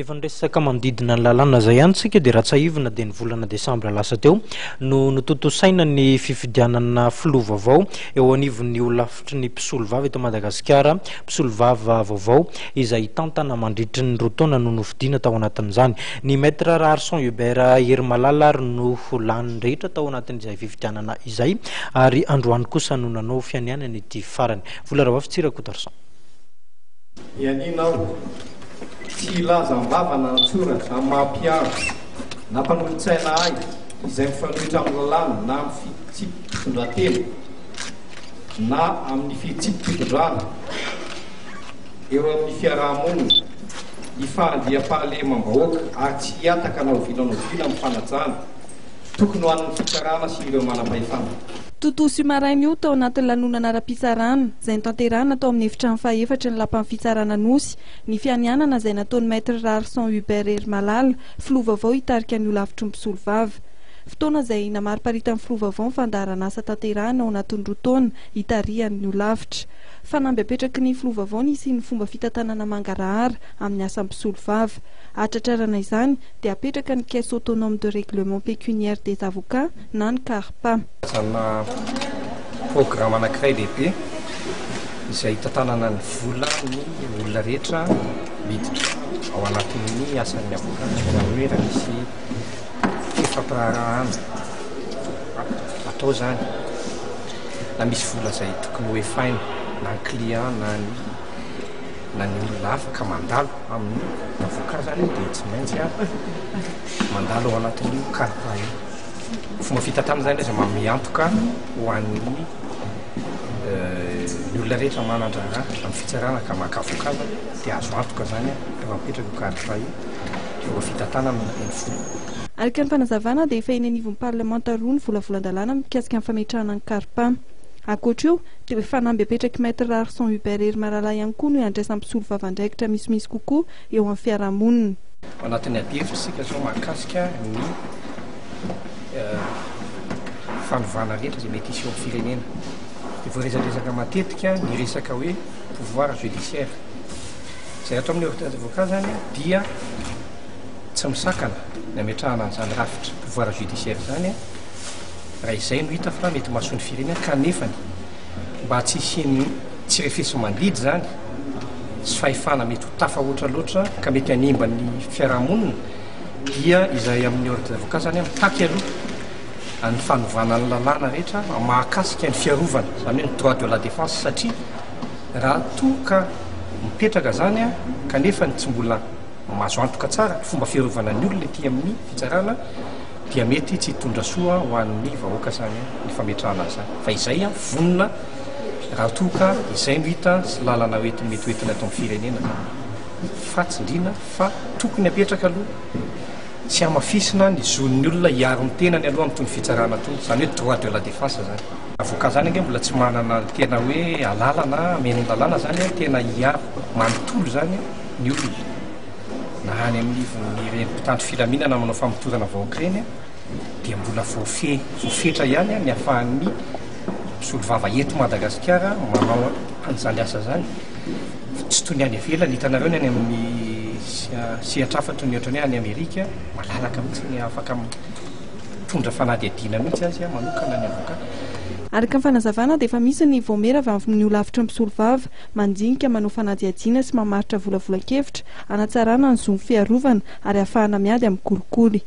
Efa niresaka mandidina ny lalàna zay ihany tsika dia raha tsy haivina dia ny volana desambra lasa teo no notontosaina ny fifidianana filoha vaovao eo anivon'ny olafitry ny mpisolo vava eto Madagasikara, mpisolo vava vaovao izay tantana mandritry ny roa taona no nofidiana tao anatin'izany. Ny maître Arson Hubert Herimalala ary no lany rehetra tao anatin'izay fifidianana izay ary androany kosa no nanao fianianana ity farany. Vola rava fitsirako Tarsan. Ianinao tsy ilazam-bavana natsoratra amin'ny maha-piaro na mpanolontsaina ahy izay mifanohitra amin'ny lalàna na amin'ny fitsipim-pitondratena na amin'ny fitsipim-pitondrana eo amin'ny fiarahamonina hifandiam-pahalemam-bahoaka ary tsy hiataka na ovilanao vila amin'ny fanajana tokony ho an'ny fitsarana sy ireo manam-pahefana. Totoso maraina io tao anatin'ny lanonana ara-pitsarana izay nitanterahana tao amin'ny efitrano fahaefatra ny lapan'ny fitsarana nosy ny fianianana izay nataon'ny maître Arson Hubert Herimalala filoha vaovao hitarika ny olavitry ny mpisolo vava. Fotoana izay namariparita amin'ny filoha vaovao ny fandaharana asa tanterahana ao anatin'ny roa taona hitarihan'ny olavitra. Fanamby apetraky ny filoha vaovao nisy ny fomba fitantanana mangarahara amin'ny asa mpisolo vava. Atratrarana izany dia apetraka ny caisse autonome de règlement pécuniaire des avocats na ny CARPA. Sana programme anankiray lehibe izay tantanana ny vola ny olona rehetra miditra ao anatin'ny asan'ny avocat hoe raha misy fifampirarahana atao zany na misy vola izay tokony hoe faina na ny client na ny olona afaka mandalo amin'ny avocat zany dia tsy maintsy mandalo ao anatin'io CARPA io. Fomba fitantanana zany izy mamiantoka ho an'ny olona rehetra manandrara amin'ny fitsarana ka maka avocat dia azo antoka zany rehefa mipetraka io CARPA io fomba fitantanana ny vola. Araka ny fanazavana dia efa eny anivon'ny parlemanta roa ny volavolan-dalàna mikasika ny fametrahana ny CARPA. Ankoatra io dia fanamby apetraky maître Arson Hubert Herimalala ihany koa no iandraisan'ny mpisolo vavandraikitra misimisy kokoa eo amin'ny fiarahamonina. Anatin'ny adihevitra isika zao mahakasika ny fanovana rehetra izay mety hisy eo amin'ny firenena. Dia voaresaresaka matetika ny resaka hoe pouvoir judiciaire. Izay ato amin'ny ordre d'avocat zany dia tsy misakana ny ametrahana an'izany rafitra pouvoir judiciaire zany raha izay no hita fa mety mahasoa ny firenena kanefany mba tsy hisiany tsy refeso mandidy zany sy fahefana mety ho tafahoatra loatra ka mety hanimba ny fiarahamonina dia izay amin'ny ordre d'avocat zany mitaky aloha ny fanovana ny lalàna rehetra mahakasika ny fiarovana zany hoe ny droit de la défense satria raha toa ka mipetraka zany kanefa ny tsy mbola mahazo antoka tsara fomba fiarovana ny olona ety amin'ny fitsarana dia mety tsy hitondra soa ho an'ny vahoaka zany ny fametrahana azy zany fa izay vonona raha toa ka izay no hita sy lalana mety hoentina atao amin'ny firenena fa tsindrina fa tokony apetraka aloha tsy hamafisina ny zon'ny olona hiaro ny tenany aloha amin'ny tony fitsarana tony zany hoe droit de la défense zany. Avocat zany ange mbola tsy manana tena hoe alalana men'ny lalàna zany tena hiaro manontolo zany ny olona na any amin'ny renim-pitandro filaminana manao famotorana vahoaka ireny dia mbola voafetra ihany ny ahafahan'ny mpisolo vava eto Madagasikara manao an'izany asa zany tsy toy ny any ivelany hitanareo ny any amin'ny sehatr'hafa toy ny ohatrany hoe any Amerika malalaka mihitsy ny afaka mitondra fanadihadiana mihitsy azy manokana ny avocat. Araka ny fanazavana dia efa misy ny voamera avy amin'ny olavitra mpisolo vava mandinika manao fanadihadiana sy mamaritra volavolan-kevitra hanatsarana ny zon'ny fiarovana ary ahafahana miady amin'ny kolikoly.